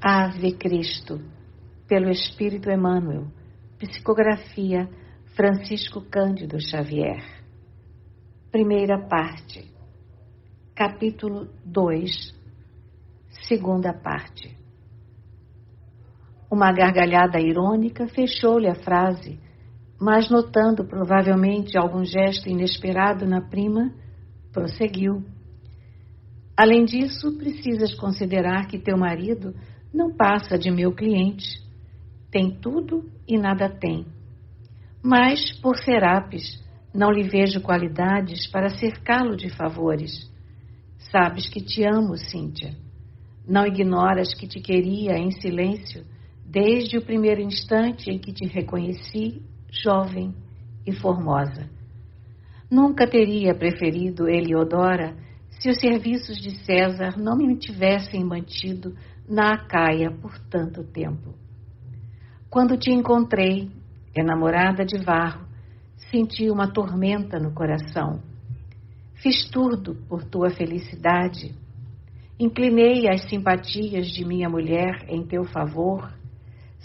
Ave Cristo, pelo Espírito Emmanuel, psicografia Francisco Cândido Xavier. Primeira parte, capítulo 2, segunda parte. Uma gargalhada irônica fechou-lhe a frase, mas notando provavelmente algum gesto inesperado na prima, prosseguiu. Além disso, precisas considerar que teu marido não passa de meu cliente. Tem tudo e nada tem. Mas, por Serapis, não lhe vejo qualidades para cercá-lo de favores. Sabes que te amo, Cíntia. Não ignoras que te queria em silêncio desde o primeiro instante em que te reconheci, jovem e formosa. Nunca teria preferido Eliodora se os serviços de César não me tivessem mantido na Acaia por tanto tempo. Quando te encontrei, enamorada de Varro, senti uma tormenta no coração. Fiz tudo por tua felicidade. Inclinei as simpatias de minha mulher em teu favor,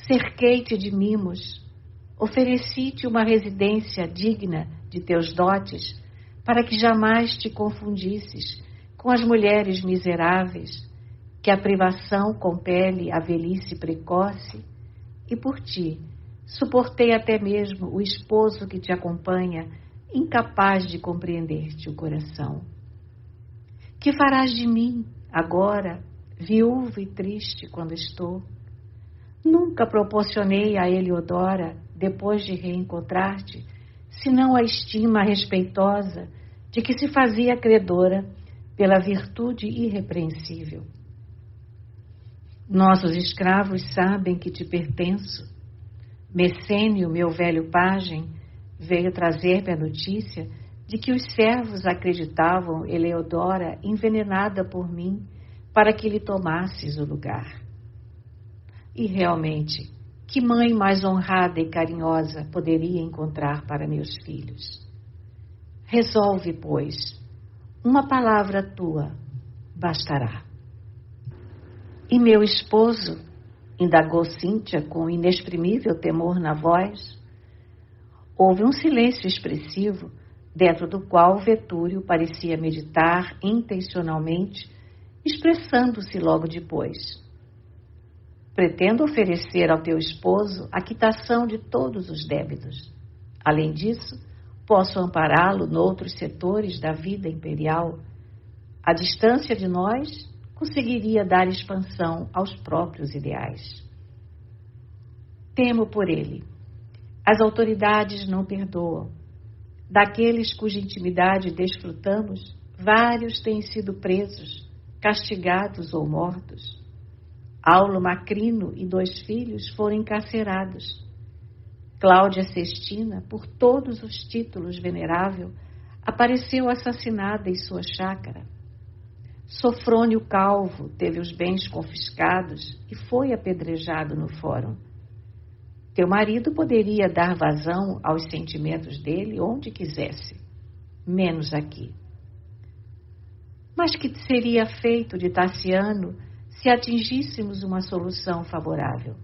cerquei-te de mimos, ofereci-te uma residência digna de teus dotes, para que jamais te confundisses com as mulheres miseráveis, que a privação compele à velhice precoce, e por ti suportei até mesmo o esposo que te acompanha, incapaz de compreender-te o coração. Que farás de mim, agora, viúva e triste quando estou? Nunca proporcionei a Eliodora, depois de reencontrar-te, senão a estima respeitosa de que se fazia credora pela virtude irrepreensível. Nossos escravos sabem que te pertenço. Messênio, meu velho pajem, veio trazer-me a notícia de que os servos acreditavam Eleodora envenenada por mim para que lhe tomasses o lugar. E realmente, que mãe mais honrada e carinhosa poderia encontrar para meus filhos? Resolve, pois, uma palavra tua bastará. E meu esposo? Indagou Cíntia com inexprimível temor na voz. Houve um silêncio expressivo, dentro do qual Vetúrio parecia meditar intencionalmente, expressando-se logo depois. Pretendo oferecer ao teu esposo a quitação de todos os débitos. Além disso, posso ampará-lo noutros setores da vida imperial. A distância de nós conseguiria dar expansão aos próprios ideais. Temo por ele. As autoridades não perdoam. Daqueles cuja intimidade desfrutamos, vários têm sido presos, castigados ou mortos. Aulo Macrino e 2 filhos foram encarcerados. Cláudia Sestina, por todos os títulos venerável, apareceu assassinada em sua chácara. Sofrônio Calvo teve os bens confiscados e foi apedrejado no fórum. Teu marido poderia dar vazão aos sentimentos dele onde quisesse, menos aqui. Mas que seria feito de Tassiano se atingíssemos uma solução favorável?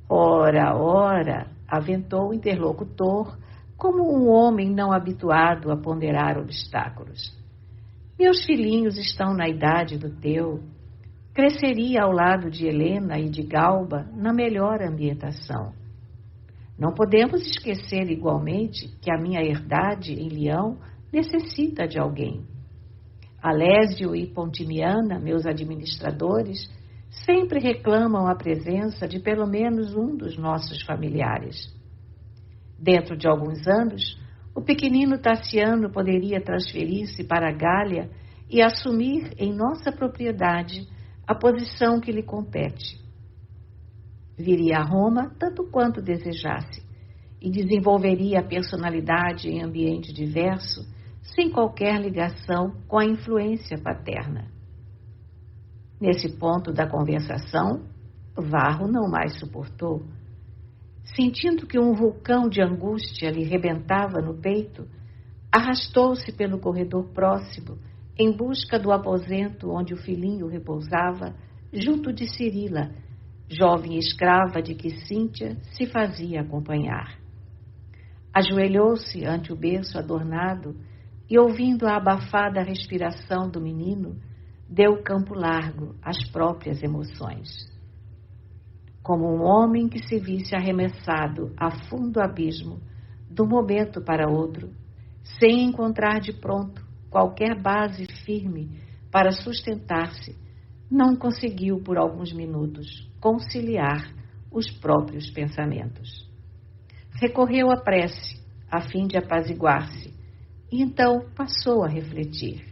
Ora, aventou o interlocutor, como um homem não habituado a ponderar obstáculos. Meus filhinhos estão na idade do teu. Cresceria ao lado de Helena e de Galba na melhor ambientação. Não podemos esquecer igualmente que a minha herdade em Leão necessita de alguém. Alésio e Pontimiana, meus administradores, sempre reclamam a presença de pelo menos um dos nossos familiares. Dentro de alguns anos, o pequenino Tassiano poderia transferir-se para a Gália e assumir em nossa propriedade a posição que lhe compete. Viria a Roma tanto quanto desejasse e desenvolveria a personalidade em ambiente diverso, sem qualquer ligação com a influência paterna. Nesse ponto da conversação, Varro não mais suportou. Sentindo que um vulcão de angústia lhe rebentava no peito, arrastou-se pelo corredor próximo, em busca do aposento onde o filhinho repousava, junto de Cirila, jovem escrava de que Cíntia se fazia acompanhar. Ajoelhou-se ante o berço adornado e, ouvindo a abafada respiração do menino, deu campo largo às próprias emoções. Como um homem que se visse arremessado a fundo abismo, de um momento para outro, sem encontrar de pronto qualquer base firme para sustentar-se, não conseguiu por alguns minutos conciliar os próprios pensamentos. Recorreu à prece, a fim de apaziguar-se, e então passou a refletir.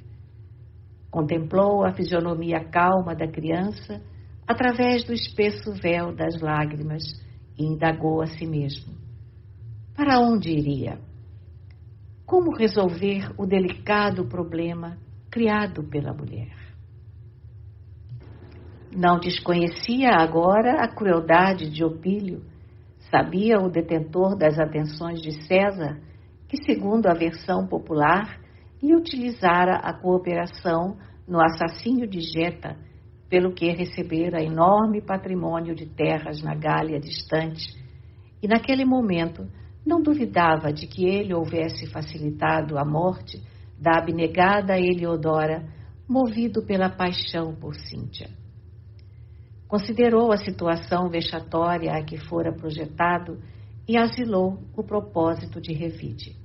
Contemplou a fisionomia calma da criança através do espesso véu das lágrimas e indagou a si mesmo. Para onde iria? Como resolver o delicado problema criado pela mulher? Não desconhecia agora a crueldade de Opílio. Sabia o detentor das atenções de César que, segundo a versão popular, lhe utilizara a cooperação no assassínio de Geta, pelo que recebera enorme patrimônio de terras na Gália distante, e naquele momento não duvidava de que ele houvesse facilitado a morte da abnegada Heliodora, movido pela paixão por Cíntia. Considerou a situação vexatória a que fora projetado e asilou o propósito de revide.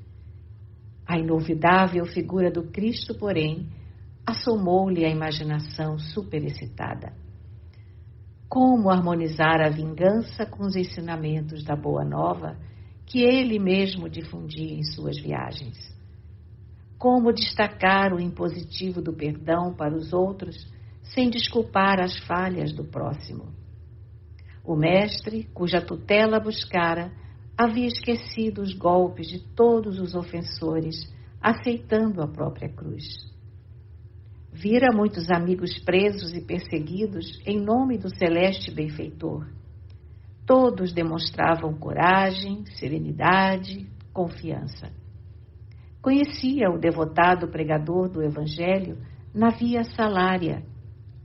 A inolvidável figura do Cristo, porém, assomou-lhe a imaginação superexcitada. Como harmonizar a vingança com os ensinamentos da Boa Nova que ele mesmo difundia em suas viagens? Como destacar o impositivo do perdão para os outros sem desculpar as falhas do próximo? O mestre, cuja tutela buscara, havia esquecido os golpes de todos os ofensores, aceitando a própria cruz. Vira muitos amigos presos e perseguidos em nome do celeste benfeitor. Todos demonstravam coragem, serenidade, confiança. Conhecia o devotado pregador do Evangelho na Via Salária,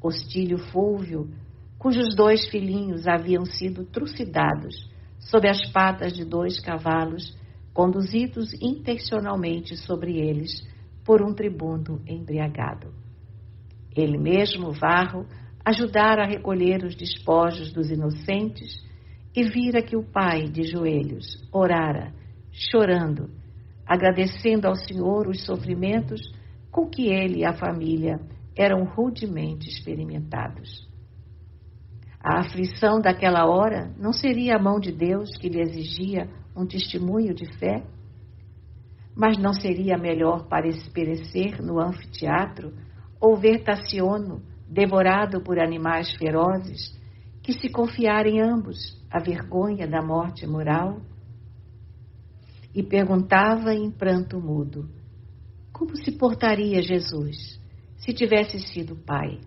Hostílio Fúlvio, cujos 2 filhinhos haviam sido trucidados sob as patas de 2 cavalos, conduzidos intencionalmente sobre eles por um tribuno embriagado. Ele mesmo, Varro, ajudara a recolher os despojos dos inocentes e vira que o pai, de joelhos, orara, chorando, agradecendo ao Senhor os sofrimentos com que ele e a família eram rudemente experimentados. A aflição daquela hora não seria a mão de Deus que lhe exigia um testemunho de fé? Mas não seria melhor para perecer no anfiteatro ou ver Tassiono devorado por animais ferozes que se confiar em ambos a vergonha da morte moral? E perguntava em pranto mudo: como se portaria Jesus se tivesse sido pai?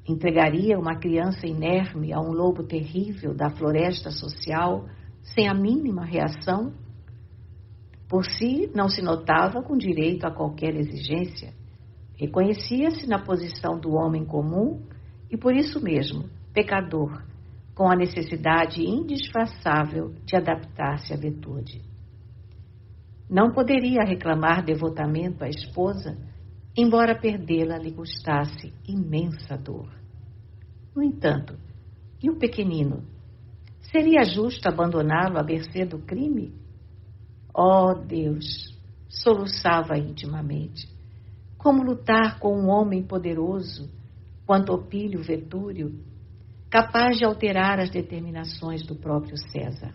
Entregaria uma criança inerme a um lobo terrível da floresta social sem a mínima reação? Por si, não se notava com direito a qualquer exigência. Reconhecia-se na posição do homem comum e, por isso mesmo, pecador, com a necessidade indisfarçável de adaptar-se à virtude. Não poderia reclamar devotamento à esposa, embora perdê-la lhe custasse imensa dor. No entanto, e o pequenino? Seria justo abandoná-lo à mercê do crime? Oh, Deus! Soluçava intimamente. Como lutar com um homem poderoso, quanto Opílio Vetúrio, capaz de alterar as determinações do próprio César?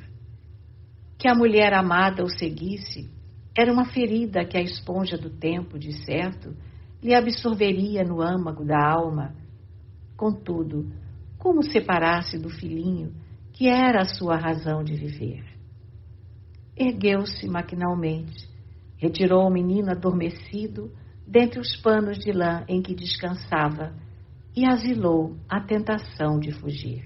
Que a mulher amada o seguisse era uma ferida que a esponja do tempo, de certo, lhe absorveria no âmago da alma. Contudo, como separar-se do filhinho que era a sua razão de viver? Ergueu-se maquinalmente, retirou o menino adormecido dentre os panos de lã em que descansava e asilou a tentação de fugir.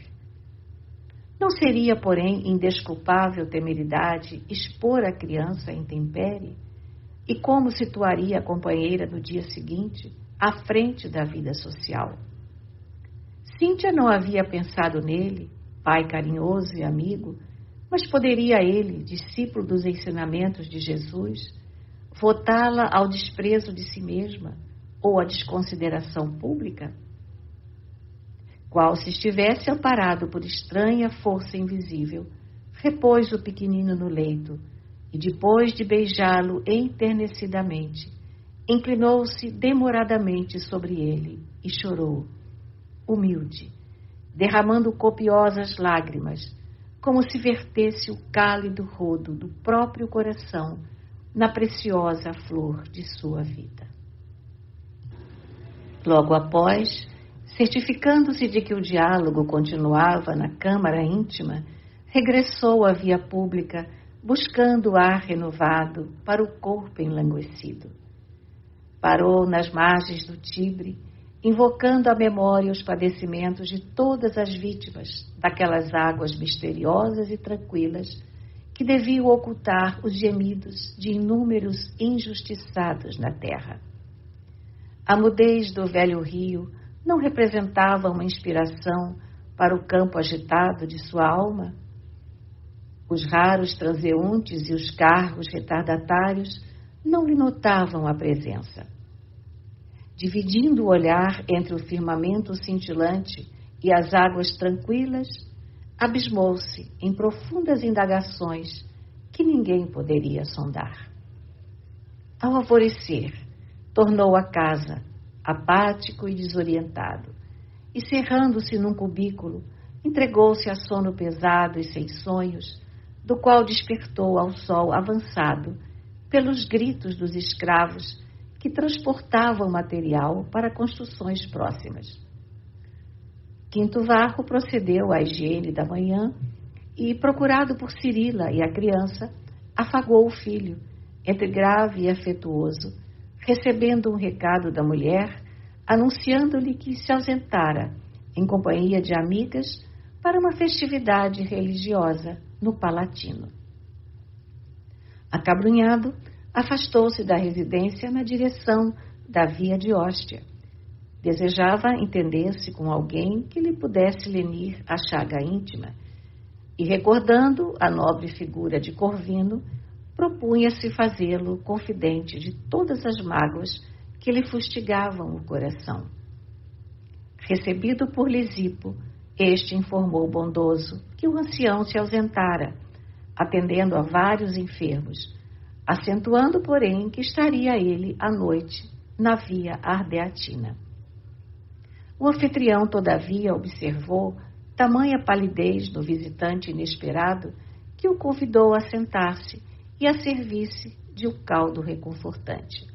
Não seria, porém, indesculpável temeridade expor a criança à intempérie? E como situaria a companheira no dia seguinte, à frente da vida social? Cíntia não havia pensado nele, pai carinhoso e amigo, mas poderia ele, discípulo dos ensinamentos de Jesus, votá-la ao desprezo de si mesma ou à desconsideração pública? Qual se estivesse amparado por estranha força invisível, repôs o pequenino no leito e, depois de beijá-lo enternecidamente, inclinou-se demoradamente sobre ele e chorou, humilde, derramando copiosas lágrimas, como se vertesse o cálido rodo do próprio coração na preciosa flor de sua vida. Logo após, certificando-se de que o diálogo continuava na câmara íntima, regressou à via pública, buscando ar renovado para o corpo enlanguecido. Parou nas margens do Tibre, invocando à memória os padecimentos de todas as vítimas daquelas águas misteriosas e tranquilas que deviam ocultar os gemidos de inúmeros injustiçados na terra. A mudez do velho rio não representava uma inspiração para o campo agitado de sua alma? Os raros transeuntes e os carros retardatários não lhe notavam a presença. Dividindo o olhar entre o firmamento cintilante e as águas tranquilas, abismou-se em profundas indagações que ninguém poderia sondar. Ao alvorecer, tornou a casa, apático e desorientado, e cerrando-se num cubículo, entregou-se a sono pesado e sem sonhos, do qual despertou ao sol avançado pelos gritos dos escravos que transportavam material para construções próximas. Quinto Varro procedeu à higiene da manhã e, procurado por Cirila e a criança, afagou o filho, entre grave e afetuoso, recebendo um recado da mulher, anunciando-lhe que se ausentara, em companhia de amigas, para uma festividade religiosa no Palatino. Acabrunhado, afastou-se da residência na direção da via de Óstia. Desejava entender-se com alguém que lhe pudesse lenir a chaga íntima e, recordando a nobre figura de Corvino, propunha-se fazê-lo confidente de todas as mágoas que lhe fustigavam o coração. Recebido por Lisipo, este informou bondoso que o ancião se ausentara, atendendo a vários enfermos, acentuando, porém, que estaria ele à noite na via Ardeatina. O anfitrião, todavia, observou tamanha palidez do visitante inesperado que o convidou a sentar-se e a servir-se de um caldo reconfortante.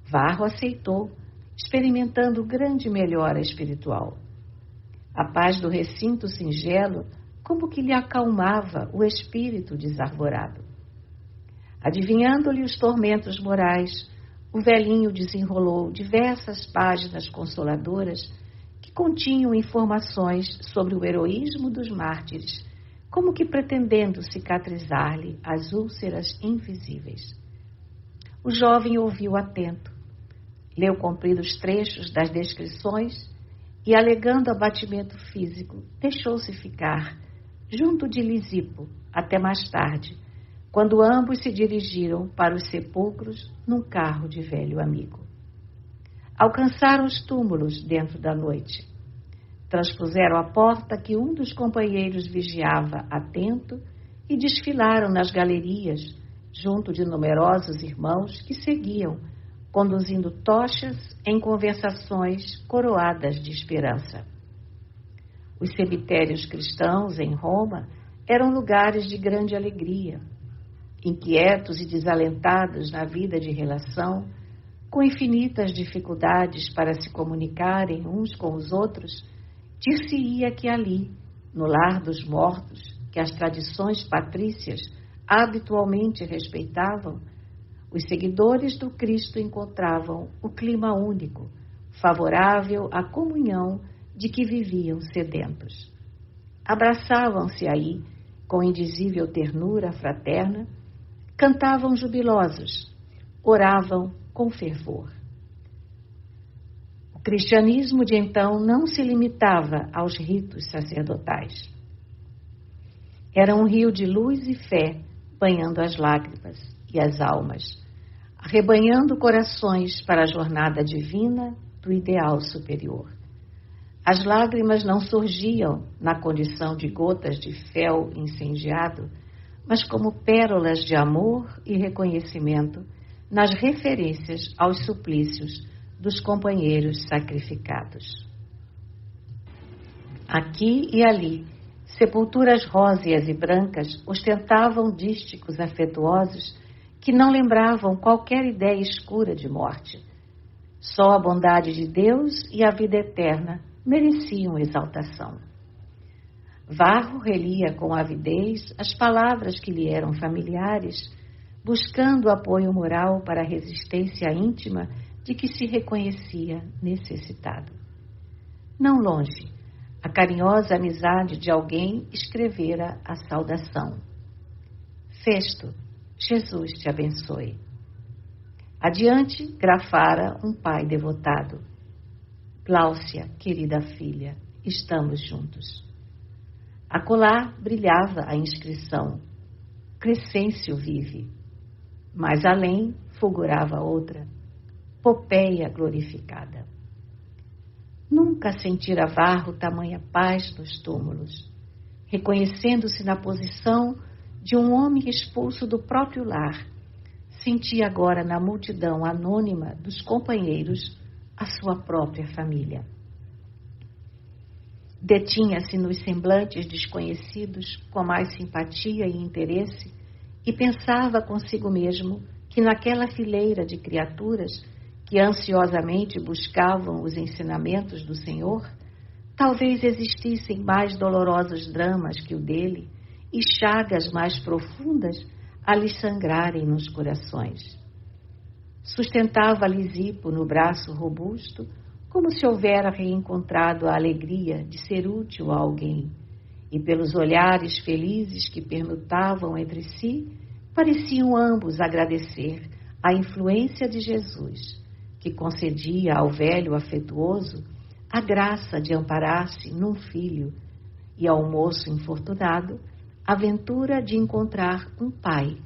Varro aceitou, experimentando grande melhora espiritual. A paz do recinto singelo como que lhe acalmava o espírito desarvorado. Adivinhando-lhe os tormentos morais, o velhinho desenrolou diversas páginas consoladoras que continham informações sobre o heroísmo dos mártires, como que pretendendo cicatrizar-lhe as úlceras invisíveis. O jovem ouviu atento, leu compridos trechos das descrições e, alegando abatimento físico, deixou-se ficar junto de Lisipo até mais tarde, quando ambos se dirigiram para os sepulcros num carro de velho amigo. Alcançaram os túmulos dentro da noite. Transpuseram a porta que um dos companheiros vigiava atento e desfilaram nas galerias, junto de numerosos irmãos que seguiam, conduzindo tochas em conversações coroadas de esperança. Os cemitérios cristãos em Roma eram lugares de grande alegria. Inquietos e desalentados na vida de relação, com infinitas dificuldades para se comunicarem uns com os outros, dir-se-ia que ali, no lar dos mortos, que as tradições patrícias habitualmente respeitavam, os seguidores do Cristo encontravam o clima único, favorável à comunhão de que viviam sedentos. Abraçavam-se aí, com indizível ternura fraterna, cantavam jubilosos, oravam com fervor. O cristianismo de então não se limitava aos ritos sacerdotais. Era um rio de luz e fé banhando as lágrimas e as almas, arrebanhando corações para a jornada divina do ideal superior. As lágrimas não surgiam na condição de gotas de fel incendiado, mas como pérolas de amor e reconhecimento nas referências aos suplícios dos companheiros sacrificados. Aqui e ali, sepulturas róseas e brancas ostentavam dísticos afetuosos que não lembravam qualquer ideia escura de morte. Só a bondade de Deus e a vida eterna mereciam exaltação. Varro relia com avidez as palavras que lhe eram familiares, buscando apoio moral para a resistência íntima de que se reconhecia necessitado. Não longe, a carinhosa amizade de alguém escrevera a saudação. Festo, Jesus te abençoe. Adiante, grafara um pai devotado. Gláucia, querida filha, estamos juntos. Acolá brilhava a inscrição. Crescêncio vive. Mais além, fulgurava outra. Popeia glorificada. Nunca sentira Varro tamanha paz nos túmulos, reconhecendo-se na posição de um homem expulso do próprio lar, sentia agora na multidão anônima dos companheiros a sua própria família. Detinha-se nos semblantes desconhecidos com mais simpatia e interesse e pensava consigo mesmo que naquela fileira de criaturas que ansiosamente buscavam os ensinamentos do Senhor, talvez existissem mais dolorosos dramas que o dele e chagas mais profundas a lhes sangrarem nos corações. Sustentava Lisipo no braço robusto, como se houvera reencontrado a alegria de ser útil a alguém, e pelos olhares felizes que permutavam entre si, pareciam ambos agradecer a influência de Jesus, que concedia ao velho afetuoso a graça de amparar-se num filho, e ao moço infortunado a ventura de encontrar um pai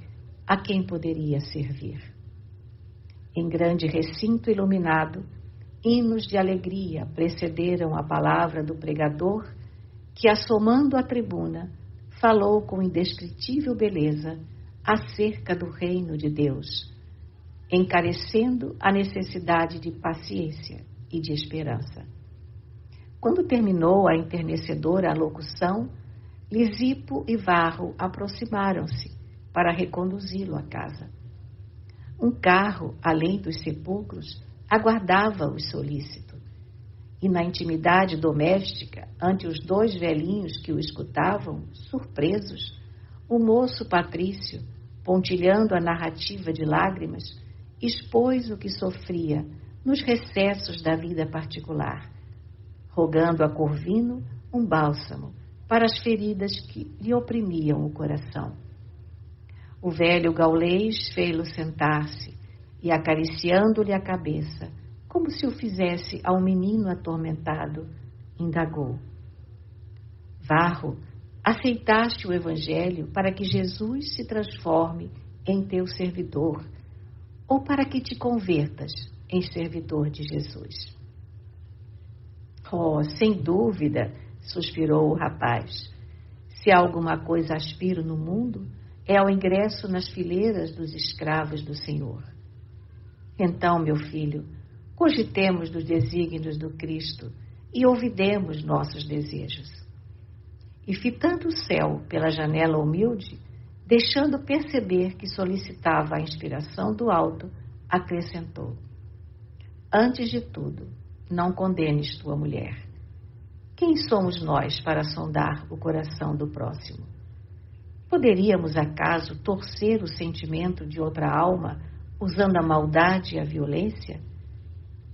a quem poderia servir. Em grande recinto iluminado, hinos de alegria precederam a palavra do pregador, que, assomando a tribuna, falou com indescritível beleza acerca do reino de Deus, encarecendo a necessidade de paciência e de esperança. Quando terminou a enternecedora alocução, Lisipo e Varro aproximaram-se para reconduzi-lo à casa. Um carro, além dos sepulcros, aguardava-os solícito, e na intimidade doméstica, ante os dois velhinhos que o escutavam, surpresos, o moço Patrício, pontilhando a narrativa de lágrimas, expôs o que sofria nos recessos da vida particular, rogando a Corvino um bálsamo para as feridas que lhe oprimiam o coração. O velho gaulês fê-lo sentar-se e, acariciando-lhe a cabeça, como se o fizesse ao menino atormentado, indagou: Varro, aceitaste o Evangelho para que Jesus se transforme em teu servidor, ou para que te convertas em servidor de Jesus? Oh, sem dúvida, suspirou o rapaz. Se há alguma coisa aspiro no mundo, é ao ingresso nas fileiras dos escravos do Senhor. Então, meu filho, cogitemos dos desígnios do Cristo e ouvidemos nossos desejos. E fitando o céu pela janela humilde, deixando perceber que solicitava a inspiração do alto, acrescentou: Antes de tudo, não condenes tua mulher. Quem somos nós para sondar o coração do próximo? Poderíamos, acaso, torcer o sentimento de outra alma usando a maldade e a violência?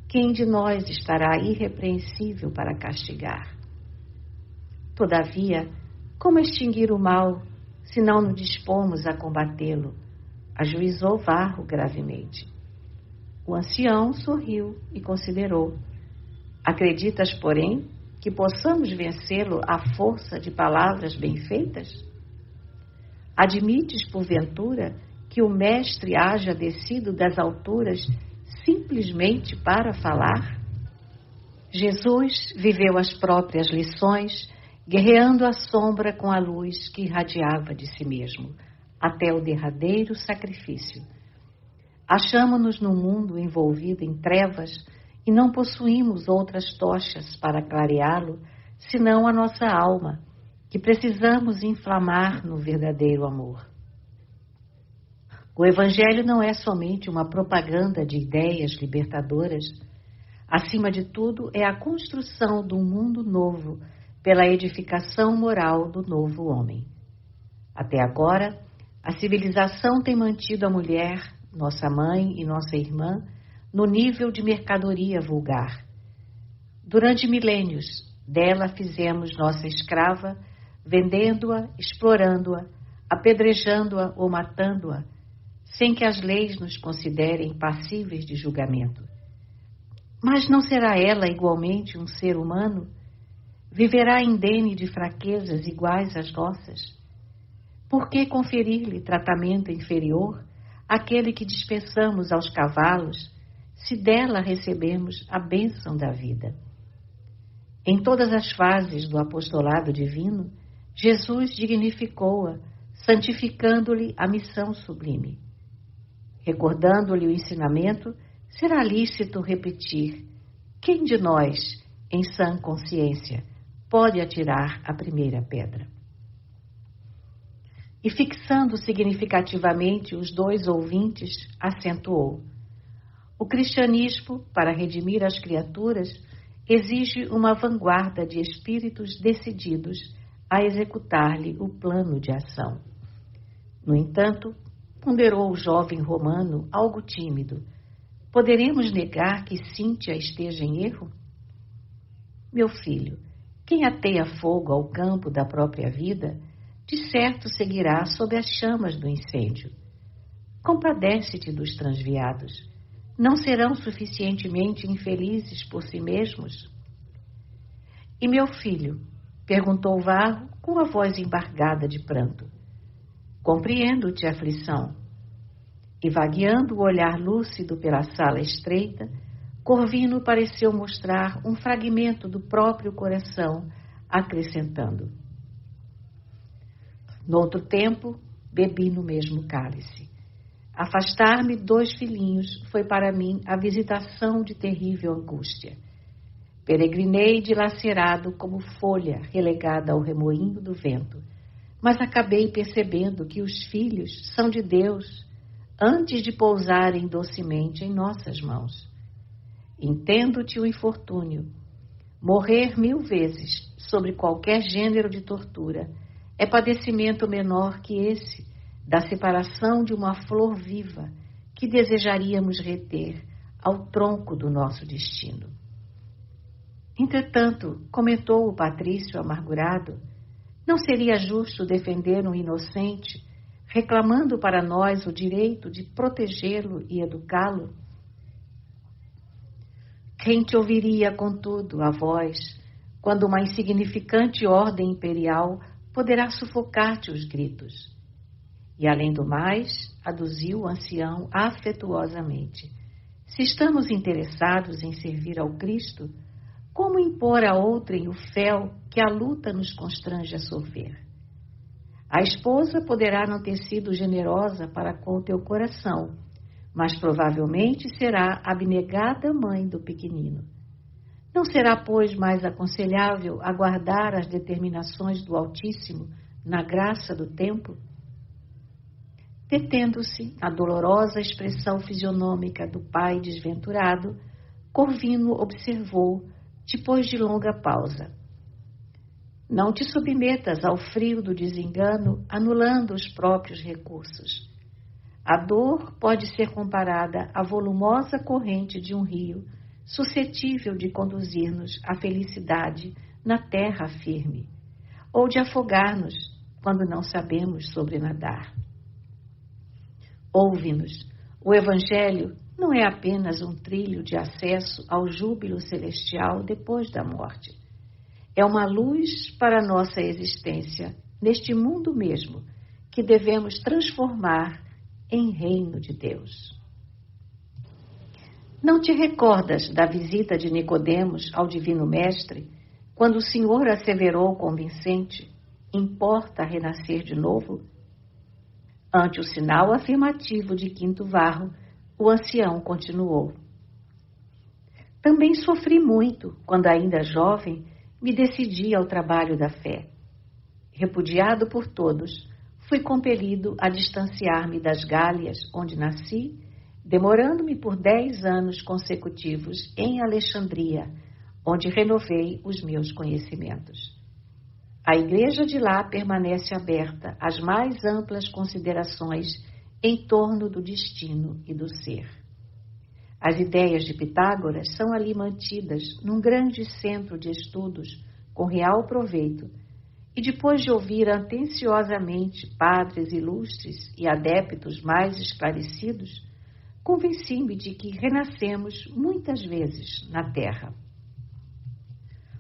Quem de nós estará irrepreensível para castigar? Todavia, como extinguir o mal se não nos dispomos a combatê-lo? Ajuizou Varro gravemente. O ancião sorriu e considerou. Acreditas, porém, que possamos vencê-lo à força de palavras bem feitas? Admites, porventura, que o Mestre haja descido das alturas simplesmente para falar? Jesus viveu as próprias lições, guerreando a sombra com a luz que irradiava de si mesmo, até o derradeiro sacrifício. Achamo-nos num mundo envolvido em trevas e não possuímos outras tochas para clareá-lo, senão a nossa alma, que precisamos inflamar no verdadeiro amor. O Evangelho não é somente uma propaganda de ideias libertadoras. Acima de tudo, é a construção de um mundo novo pela edificação moral do novo homem. Até agora, a civilização tem mantido a mulher, nossa mãe e nossa irmã, no nível de mercadoria vulgar. Durante milênios, dela fizemos nossa escrava, vendendo-a, explorando-a, apedrejando-a ou matando-a, sem que as leis nos considerem passíveis de julgamento. Mas não será ela igualmente um ser humano? Viverá indene de fraquezas iguais às nossas? Por que conferir-lhe tratamento inferior àquele que dispensamos aos cavalos, se dela recebemos a bênção da vida? Em todas as fases do apostolado divino, Jesus dignificou-a, santificando-lhe a missão sublime. Recordando-lhe o ensinamento, será lícito repetir: quem de nós, em sã consciência, pode atirar a primeira pedra? E fixando significativamente os dois ouvintes, acentuou: o cristianismo, para redimir as criaturas, exige uma vanguarda de espíritos decididos a executar-lhe o plano de ação. No entanto, ponderou o jovem romano, algo tímido, poderemos negar que Cíntia esteja em erro? Meu filho, quem ateia fogo ao campo da própria vida, de certo seguirá sob as chamas do incêndio. Compadece-te dos transviados. Não serão suficientemente infelizes por si mesmos? E meu filho? Perguntou Varro com a voz embargada de pranto. Compreendo-te, aflição. E vagueando o olhar lúcido pela sala estreita, Corvino pareceu mostrar um fragmento do próprio coração, acrescentando: noutro tempo, bebi no mesmo cálice. Afastar-me 2 filhinhos foi para mim a visitação de terrível angústia. Peregrinei dilacerado como folha relegada ao remoinho do vento, mas acabei percebendo que os filhos são de Deus antes de pousarem docemente em nossas mãos. Entendo-te o infortúnio. Morrer 1000 vezes sobre qualquer gênero de tortura é padecimento menor que esse da separação de uma flor viva que desejaríamos reter ao tronco do nosso destino. Entretanto, comentou o patrício amargurado, não seria justo defender um inocente, reclamando para nós o direito de protegê-lo e educá-lo? Quem te ouviria, contudo, a voz, quando uma insignificante ordem imperial poderá sufocar-te os gritos? E, além do mais, aduziu o ancião afetuosamente, se estamos interessados em servir ao Cristo, como impor a outrem o fel que a luta nos constrange a sofrer? A esposa poderá não ter sido generosa para com o teu coração, mas provavelmente será abnegada mãe do pequenino. Não será, pois, mais aconselhável aguardar as determinações do Altíssimo na graça do tempo? Detendo-se na dolorosa expressão fisionômica do pai desventurado, Corvino observou, depois de longa pausa: não te submetas ao frio do desengano, anulando os próprios recursos. A dor pode ser comparada à volumosa corrente de um rio, suscetível de conduzir-nos à felicidade na terra firme, ou de afogar-nos quando não sabemos sobrenadar. Ouve-nos, o Evangelho não é apenas um trilho de acesso ao júbilo celestial depois da morte. É uma luz para a nossa existência neste mundo mesmo, que devemos transformar em reino de Deus. Não te recordas da visita de Nicodemos ao Divino Mestre, quando o Senhor asseverou convincente: importa renascer de novo? Ante o sinal afirmativo de quinto varro, o ancião continuou: também sofri muito quando ainda jovem me decidi ao trabalho da fé. Repudiado por todos, fui compelido a distanciar-me das Gálias, onde nasci, demorando-me por 10 anos consecutivos em Alexandria, onde renovei os meus conhecimentos. A igreja de lá permanece aberta às mais amplas considerações em torno do destino e do ser. As ideias de Pitágoras são ali mantidas num grande centro de estudos com real proveito, e depois de ouvir atenciosamente padres ilustres e adeptos mais esclarecidos, convenci-me de que renascemos muitas vezes na terra.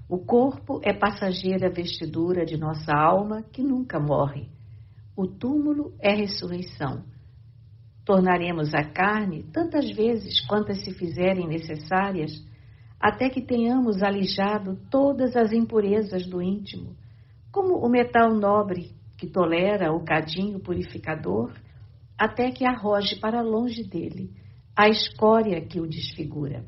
O corpo é passageira vestidura de nossa alma que nunca morre. O túmulo é ressurreição. Tornaremos a carne tantas vezes quantas se fizerem necessárias, até que tenhamos alijado todas as impurezas do íntimo, como o metal nobre que tolera o cadinho purificador, até que arroje para longe dele a escória que o desfigura.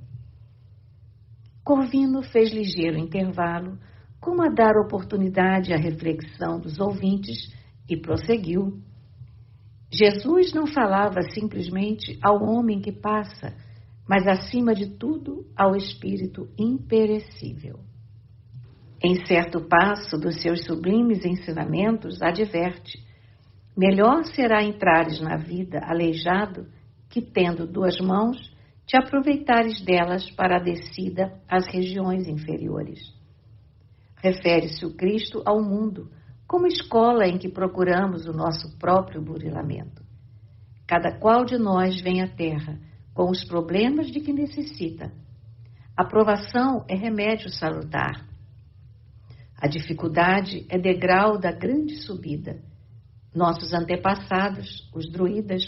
Corvino fez ligeiro intervalo, como a dar oportunidade à reflexão dos ouvintes, e prosseguiu. Jesus não falava simplesmente ao homem que passa, mas, acima de tudo, ao espírito imperecível. Em certo passo dos seus sublimes ensinamentos, adverte: melhor será entrares na vida aleijado que, tendo 2 mãos, te aproveitares delas para a descida às regiões inferiores. Refere-se o Cristo ao mundo, como escola em que procuramos o nosso próprio burilamento. Cada qual de nós vem à Terra com os problemas de que necessita. A provação é remédio salutar. A dificuldade é degrau da grande subida. Nossos antepassados, os druidas,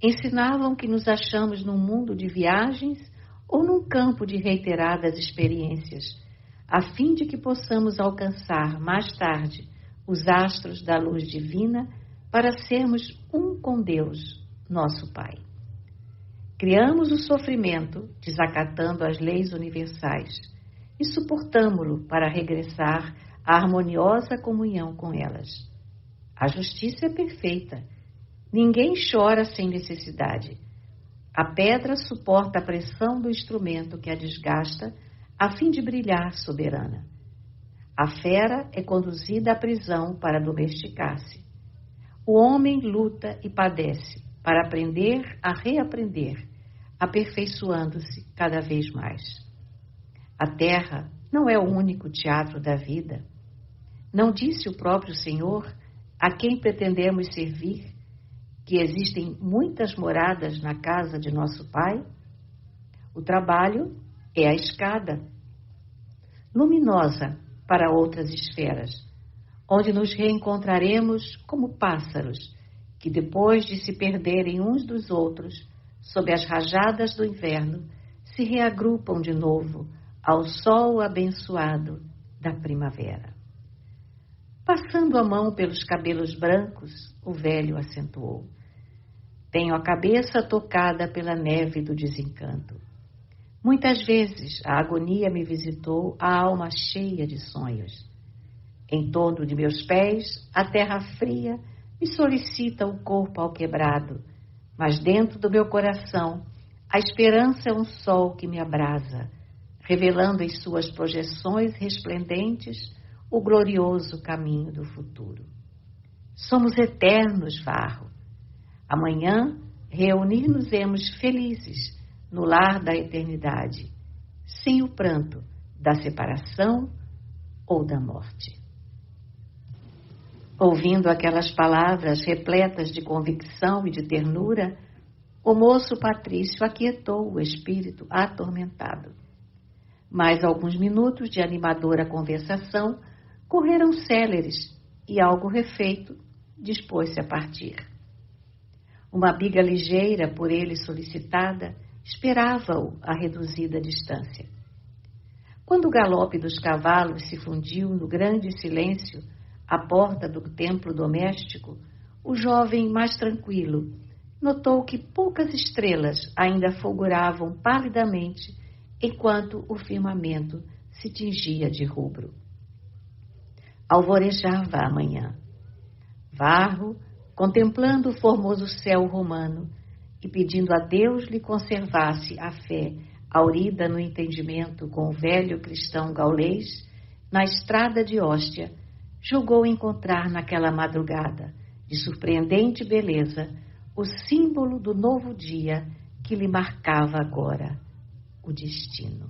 ensinavam que nos achamos num mundo de viagens ou num campo de reiteradas experiências, a fim de que possamos alcançar mais tarde os astros da luz divina para sermos um com Deus, nosso Pai. Criamos o sofrimento, desacatando as leis universais, e suportamo-lo para regressar à harmoniosa comunhão com elas. A justiça é perfeita. Ninguém chora sem necessidade. A pedra suporta a pressão do instrumento que a desgasta, a fim de brilhar soberana. A fera é conduzida à prisão para domesticar-se. O homem luta e padece para aprender a reaprender, aperfeiçoando-se cada vez mais. A terra não é o único teatro da vida. Não disse o próprio Senhor, a quem pretendemos servir, que existem muitas moradas na casa de nosso Pai? O trabalho é a escada luminosa para outras esferas, onde nos reencontraremos como pássaros que, depois de se perderem uns dos outros sob as rajadas do inverno, se reagrupam de novo ao sol abençoado da primavera. Passando a mão pelos cabelos brancos, o velho acentuou: tenho a cabeça tocada pela neve do desencanto. Muitas vezes a agonia me visitou a alma cheia de sonhos. Em torno de meus pés, a terra fria me solicita o corpo alquebrado, mas dentro do meu coração, a esperança é um sol que me abrasa, revelando em suas projeções resplendentes o glorioso caminho do futuro. Somos eternos, Varro. Amanhã reunir-nos-emos felizes no lar da eternidade, sem o pranto da separação ou da morte. Ouvindo aquelas palavras repletas de convicção e de ternura, O moço Patrício aquietou o espírito atormentado. Mais alguns minutos de animadora conversação correram céleres e, algo refeito, dispôs-se a partir. Uma biga ligeira, por ele solicitada, esperava-o a reduzida distância. Quando o galope dos cavalos se fundiu no grande silêncio à porta do templo doméstico, o jovem, mais tranquilo, notou que poucas estrelas ainda fulguravam palidamente enquanto o firmamento se tingia de rubro. Alvorejava a manhã. Varro, contemplando o formoso céu romano e pedindo a Deus lhe conservasse a fé aurida no entendimento com o velho cristão gaulês, na estrada de Hóstia, julgou encontrar naquela madrugada, de surpreendente beleza, o símbolo do novo dia que lhe marcava agora o destino.